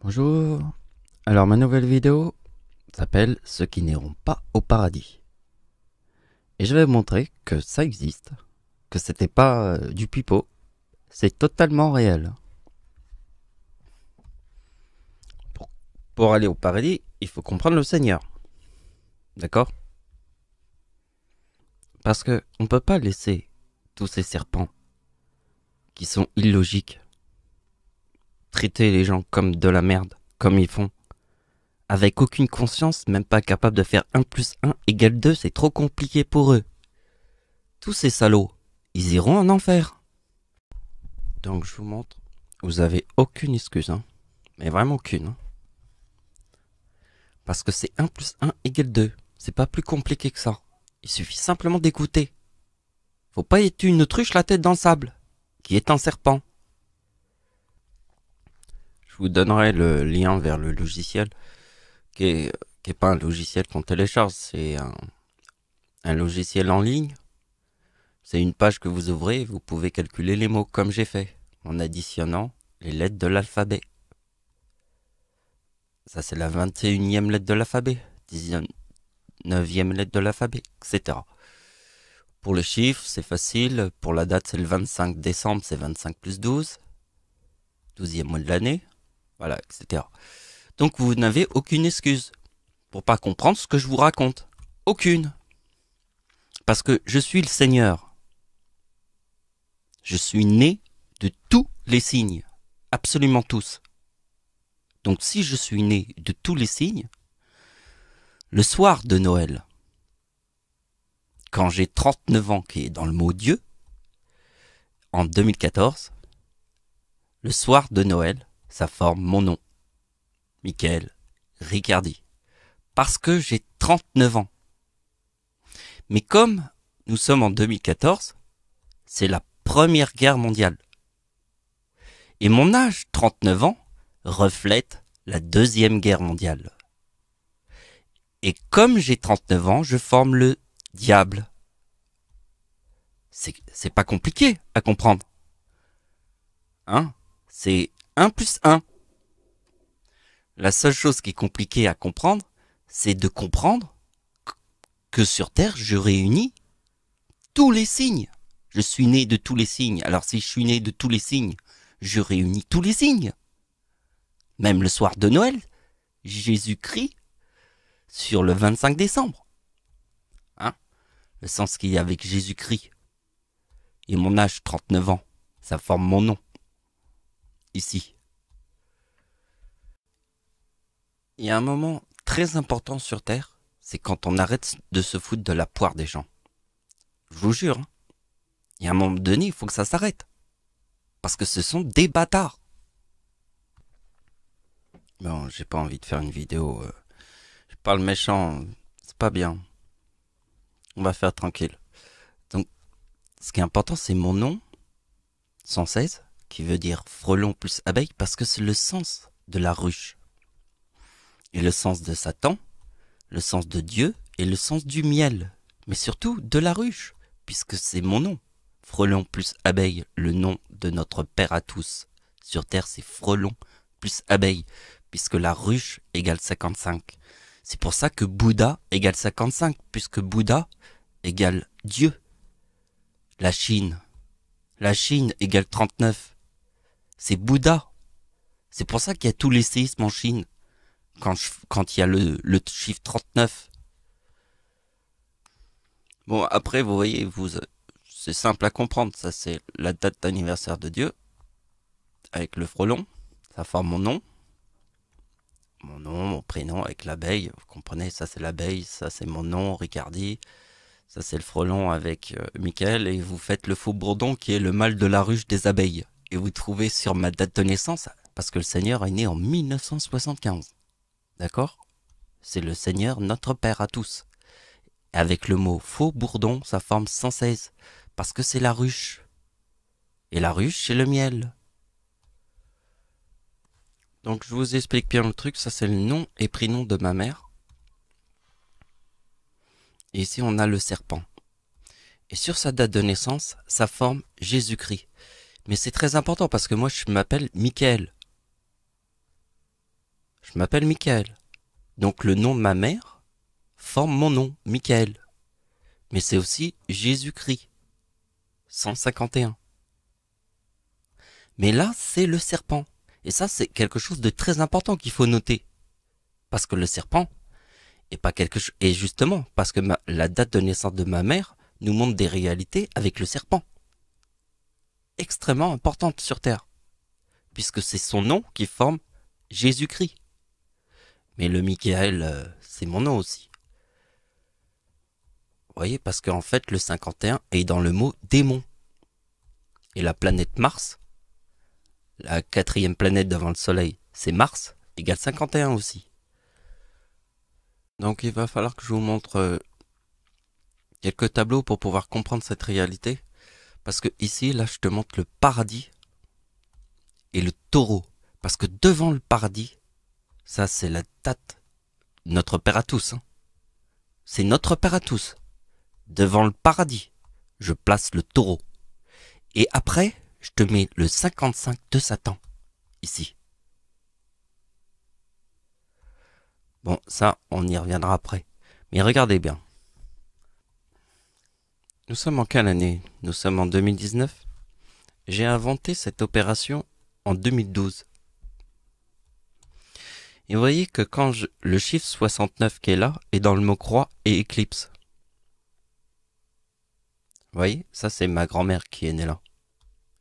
Bonjour, alors ma nouvelle vidéo s'appelle Ceux qui n'iront pas au paradis. Et je vais vous montrer que ça existe, que c'était pas du pipeau, c'est totalement réel. Pour aller au paradis, il faut comprendre le Seigneur. D'accord? Parce que on peut pas laisser tous ces serpents qui sont illogiques traiter les gens comme de la merde, comme ils font. Avec aucune conscience, même pas capable de faire 1 plus 1 égale 2, c'est trop compliqué pour eux. Tous ces salauds, ils iront en enfer. Donc je vous montre, vous avez aucune excuse, hein. Mais vraiment aucune. Hein. Parce que c'est 1 plus 1 égale 2. C'est pas plus compliqué que ça. Il suffit simplement d'écouter. Faut pas être une autruche la tête dans le sable, qui est un serpent. Je vous donnerai le lien vers le logiciel, qui est pas un logiciel qu'on télécharge, c'est un logiciel en ligne. C'est une page que vous ouvrez et vous pouvez calculer les mots comme j'ai fait, en additionnant les lettres de l'alphabet. Ça c'est la 21e lettre de l'alphabet, 19e lettre de l'alphabet, etc. Pour le chiffre, c'est facile. Pour la date, c'est le 25 décembre, c'est 25 plus 12. 12e mois de l'année. Voilà, etc. Donc vous n'avez aucune excuse pour pas comprendre ce que je vous raconte. Aucune. Parce que je suis le Seigneur. Je suis né de tous les signes. Absolument tous. Donc si je suis né de tous les signes, le soir de Noël, quand j'ai 39 ans, qui est dans le mot Dieu, en 2014, le soir de Noël, ça forme mon nom, Michael Riccardi, parce que j'ai 39 ans. Mais comme nous sommes en 2014, c'est la Première Guerre mondiale. Et mon âge, 39 ans, reflète la Deuxième Guerre mondiale. Et comme j'ai 39 ans, je forme le diable. C'est pas compliqué à comprendre. Hein? C'est 1 plus 1. La seule chose qui est compliquée à comprendre, c'est de comprendre que sur Terre, je réunis tous les signes. Je suis né de tous les signes. Alors si je suis né de tous les signes, je réunis tous les signes. Même le soir de Noël, Jésus-Christ, sur le 25 décembre. Hein? Le sens qu'il y a avec Jésus-Christ. Et mon âge, 39 ans, ça forme mon nom. Ici. Il y a un moment très important sur Terre, c'est quand on arrête de se foutre de la poire des gens. Je vous jure, hein. Il y a un moment donné, il faut que ça s'arrête. Parce que ce sont des bâtards. Bon, j'ai pas envie de faire une vidéo. Je parle méchant, c'est pas bien. On va faire tranquille. Donc, ce qui est important, c'est mon nom, 116, qui veut dire frelon plus abeille, parce que c'est le sens de la ruche. Et le sens de Satan, le sens de Dieu, et le sens du miel. Mais surtout de la ruche, puisque c'est mon nom. Frelon plus abeille, le nom de notre Père à tous. Sur Terre, c'est frelon plus abeille, puisque la ruche égale 55. C'est pour ça que Bouddha égale 55, puisque Bouddha égale Dieu. La Chine égale 39. C'est Bouddha. C'est pour ça qu'il y a tous les séismes en Chine, quand il y a le chiffre 39. Bon, après, vous voyez, c'est simple à comprendre. Ça, c'est la date d'anniversaire de Dieu. Avec le frelon, ça forme mon nom. Mon nom, mon prénom avec l'abeille. Vous comprenez, ça c'est l'abeille, ça c'est mon nom, Riccardi. Ça c'est le frelon avec Michael. Et vous faites le faux bourdon qui est le mâle de la ruche des abeilles. Et vous trouvez sur ma date de naissance, parce que le Seigneur est né en 1975. D'accord? C'est le Seigneur, notre Père à tous. Avec le mot faux bourdon, ça forme 116, parce que c'est la ruche. Et la ruche, c'est le miel. Donc je vous explique bien le truc, ça c'est le nom et prénom de ma mère. Et ici on a le serpent. Et sur sa date de naissance, ça forme Jésus-Christ. Mais c'est très important parce que moi je m'appelle Michael. Je m'appelle Michael. Donc le nom de ma mère forme mon nom, Michael. Mais c'est aussi Jésus-Christ. 151. Mais là, c'est le serpent. Et ça, c'est quelque chose de très important qu'il faut noter. Parce que le serpent est pas quelque chose. Et justement, parce que la date de naissance de ma mère nous montre des réalités avec le serpent. Extrêmement importante sur Terre. Puisque c'est son nom qui forme Jésus-Christ. Mais le Michael, c'est mon nom aussi. Vous voyez, parce qu'en fait, le 51 est dans le mot démon. Et la planète Mars, la 4e planète devant le Soleil, c'est Mars, égale 51 aussi. Donc il va falloir que je vous montre quelques tableaux pour pouvoir comprendre cette réalité. Parce que ici, là, je te montre le paradis et le taureau. Parce que devant le paradis, ça c'est la date, notre Père à tous. Hein. C'est notre Père à tous. Devant le paradis, je place le taureau. Et après, je te mets le 55 de Satan, ici. Bon, ça, on y reviendra après. Mais regardez bien. Nous sommes en quelle année? Nous sommes en 2019. J'ai inventé cette opération en 2012. Et vous voyez que quand le chiffre 69 qui est là est dans le mot croix et éclipse. Vous voyez, ça c'est ma grand-mère qui est née là.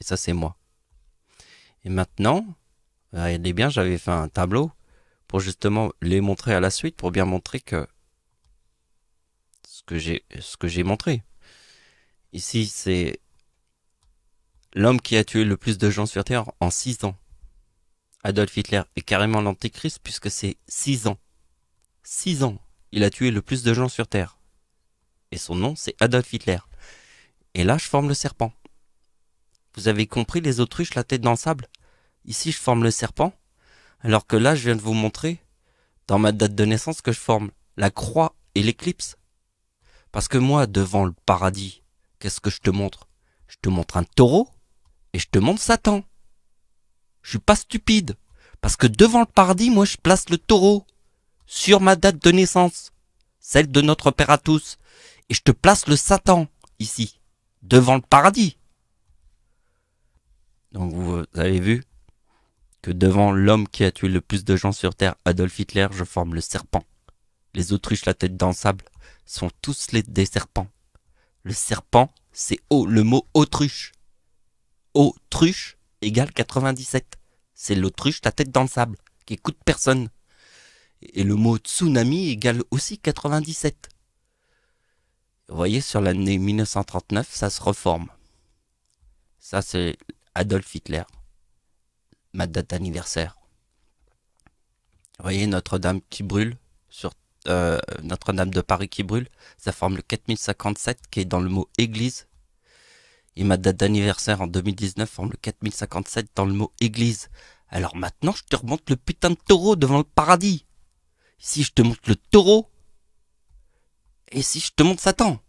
Et ça c'est moi. Et maintenant, regardez bien, j'avais fait un tableau pour justement les montrer à la suite, pour bien montrer que ce que j'ai montré. Ici, c'est l'homme qui a tué le plus de gens sur Terre en 6 ans. Adolf Hitler est carrément l'antéchrist puisque c'est 6 ans. 6 ans, il a tué le plus de gens sur Terre. Et son nom, c'est Adolf Hitler. Et là, je forme le serpent. Vous avez compris les autruches, la tête dans le sable? Ici, je forme le serpent, alors que là, je viens de vous montrer, dans ma date de naissance, que je forme la croix et l'éclipse. Parce que moi, devant le paradis, qu'est-ce que je te montre? Je te montre un taureau et je te montre Satan. Je suis pas stupide. Parce que devant le paradis, moi, je place le taureau sur ma date de naissance, celle de notre Père à tous. Et je te place le Satan, ici, devant le paradis. Donc vous avez vu que devant l'homme qui a tué le plus de gens sur Terre, Adolf Hitler, je forme le serpent. Les autruches, la tête dans le sable, sont tous des serpents. Le serpent, c'est le mot autruche. Autruche égale 97. C'est l'autruche, la tête dans le sable, qui écoute personne. Et le mot tsunami égale aussi 97. Vous voyez, sur l'année 1939, ça se reforme. Ça, c'est Adolf Hitler. Ma date d'anniversaire. Vous voyez, Notre-Dame qui brûle, sur Notre-Dame de Paris qui brûle, ça forme le 4057 qui est dans le mot église. Et ma date d'anniversaire en 2019 forme le 4057 dans le mot église. Alors maintenant, je te remonte le putain de taureau devant le paradis. Ici, je te montre le taureau. Et ici, je te montre Satan.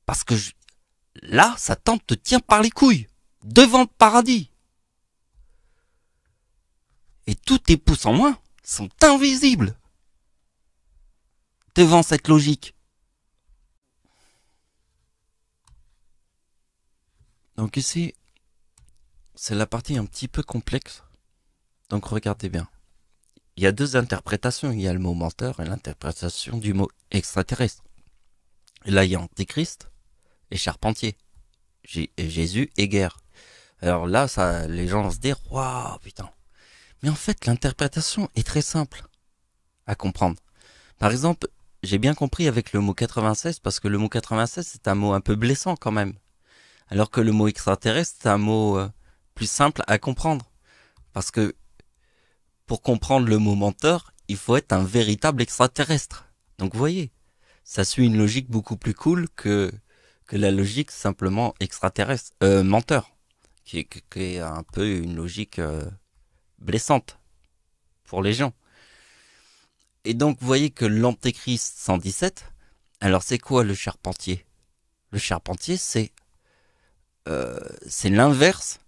Parce que là, Satan te tient par les couilles. Devant le paradis. Et tous tes pouces en moins sont invisibles. Devant cette logique. Donc ici, c'est la partie un petit peu complexe. Donc regardez bien. Il y a deux interprétations. Il y a le mot menteur et l'interprétation du mot extraterrestre. Et là, il y a Antéchrist et Charpentier. Jésus et guerre. Alors là, ça, les gens vont se dire, waouh, putain. Mais en fait, l'interprétation est très simple à comprendre. Par exemple, j'ai bien compris avec le mot 96, parce que le mot 96, c'est un mot un peu blessant quand même. Alors que le mot extraterrestre, c'est un mot plus simple à comprendre. Parce que pour comprendre le mot menteur, il faut être un véritable extraterrestre. Donc vous voyez, ça suit une logique beaucoup plus cool que la logique simplement extraterrestre, menteur, qui est un peu une logique blessante pour les gens. Et donc vous voyez que l'Antéchrist 117, alors c'est quoi le charpentier? Le charpentier, c'est l'inverse,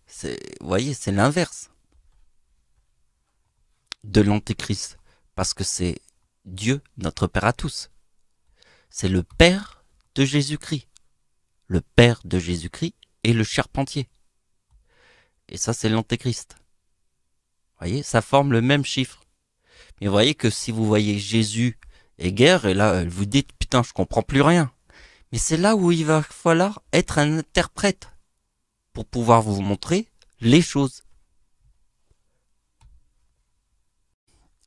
vous voyez, c'est l'inverse de l'Antéchrist. Parce que c'est Dieu, notre Père à tous. C'est le Père de Jésus-Christ. Le Père de Jésus-Christ est le charpentier. Et ça, c'est l'Antéchrist. Vous voyez, ça forme le même chiffre. Mais vous voyez que si vous voyez Jésus et guerre, et là, vous dites, putain, je comprends plus rien. Mais c'est là où il va falloir être un interprète pour pouvoir vous montrer les choses.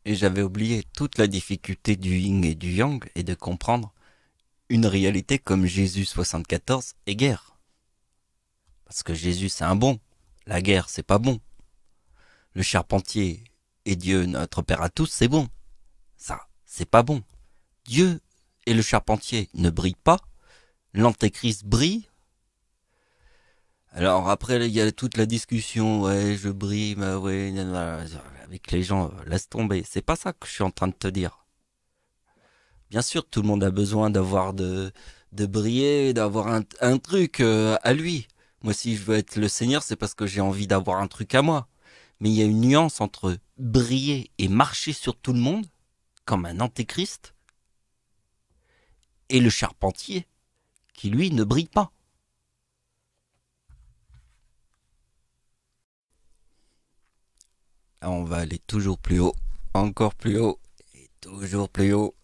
Et j'avais oublié toute la difficulté du yin et du yang et de comprendre une réalité comme Jésus 74 et guerre. Parce que Jésus c'est un bon, la guerre c'est pas bon. Le charpentier et Dieu notre Père à tous c'est bon. Ça, c'est pas bon. Dieu et le charpentier ne brillent pas, l'antéchrist brille. Alors après il y a toute la discussion, ouais je brille, mais ouais, avec les gens, laisse tomber. C'est pas ça que je suis en train de te dire. Bien sûr, tout le monde a besoin d'avoir de briller, d'avoir un truc à lui. Moi, si je veux être le Seigneur, c'est parce que j'ai envie d'avoir un truc à moi. Mais il y a une nuance entre briller et marcher sur tout le monde, comme un antéchrist, et le charpentier, qui lui ne brille pas. Alors, on va aller toujours plus haut, encore plus haut, et toujours plus haut.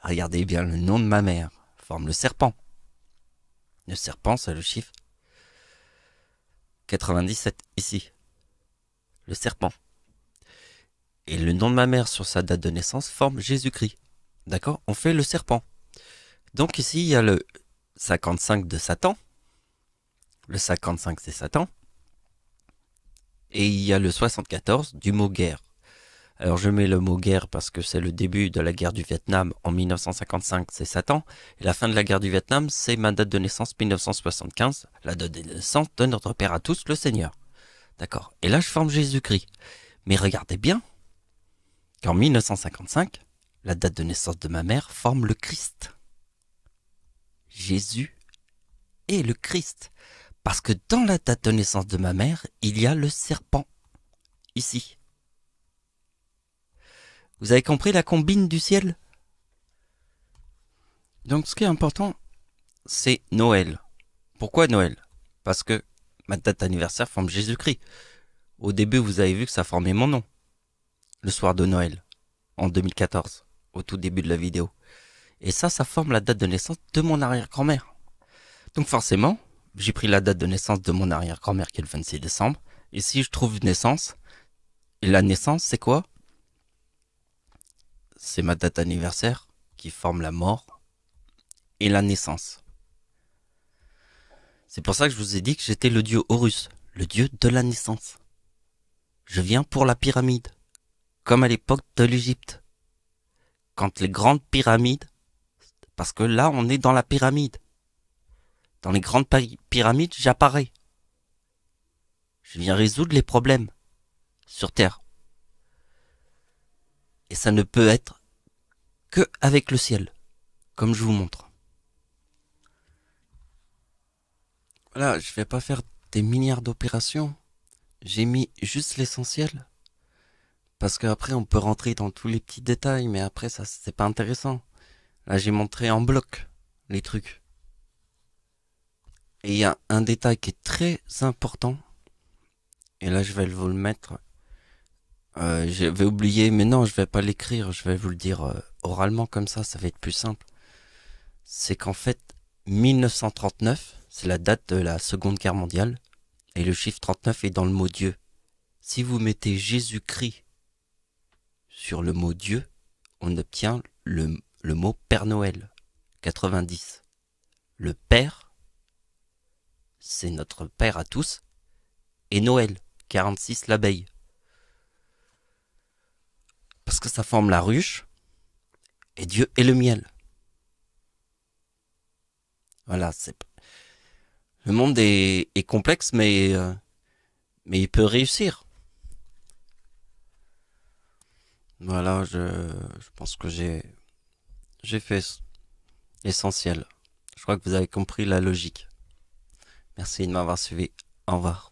Regardez bien le nom de ma mère, forme le serpent. Le serpent, c'est le chiffre 97, ici. Le serpent. Et le nom de ma mère sur sa date de naissance forme Jésus-Christ. D'accord? On fait le serpent. Donc ici, il y a le 55 de Satan. Le 55, c'est Satan. Et il y a le 74 du mot guerre. Alors je mets le mot guerre parce que c'est le début de la guerre du Vietnam en 1955, c'est Satan. Et la fin de la guerre du Vietnam, c'est ma date de naissance 1975, la date de naissance de notre Père à tous, le Seigneur. D'accord. Et là, je forme Jésus-Christ. Mais regardez bien qu'en 1955, la date de naissance de ma mère forme le Christ. Jésus est le Christ. Parce que dans la date de naissance de ma mère, il y a le serpent. Ici. Vous avez compris la combine du ciel? Donc ce qui est important, c'est Noël. Pourquoi Noël? Parce que ma date d'anniversaire forme Jésus-Christ. Au début, vous avez vu que ça formait mon nom. Le soir de Noël, en 2014, au tout début de la vidéo. Et ça forme la date de naissance de mon arrière-grand-mère. Donc forcément, j'ai pris la date de naissance de mon arrière-grand-mère qui est le 26 décembre. Et si je trouve une naissance, et la naissance c'est quoi? C'est ma date d'anniversaire qui forme la mort et la naissance. C'est pour ça que je vous ai dit que j'étais le dieu Horus, le dieu de la naissance. Je viens pour la pyramide, comme à l'époque de l'Égypte. Quand les grandes pyramides, parce que là on est dans la pyramide. Dans les grandes pyramides, j'apparais. Je viens résoudre les problèmes sur Terre. Et ça ne peut être que avec le ciel, comme je vous montre. Voilà, je vais pas faire des milliards d'opérations. J'ai mis juste l'essentiel. Parce qu'après, on peut rentrer dans tous les petits détails, mais après, ça, c'est pas intéressant. Là, j'ai montré en bloc les trucs. Et il y a un détail qui est très important. Et là, je vais vous le mettre. J'avais oublié, mais non, je vais pas l'écrire. Je vais vous le dire oralement comme ça va être plus simple. C'est qu'en fait, 1939, c'est la date de la Seconde Guerre mondiale. Et le chiffre 39 est dans le mot Dieu. Si vous mettez Jésus-Christ sur le mot Dieu, on obtient le mot Père Noël, 90. Le Père, c'est notre Père à tous. Et Noël, 46, l'abeille. Parce que ça forme la ruche. Et Dieu est le miel. Voilà, le monde est complexe, mais il peut réussir. Voilà, je pense que j'ai fait l'essentiel. Je crois que vous avez compris la logique. Merci de m'avoir suivi. Au revoir.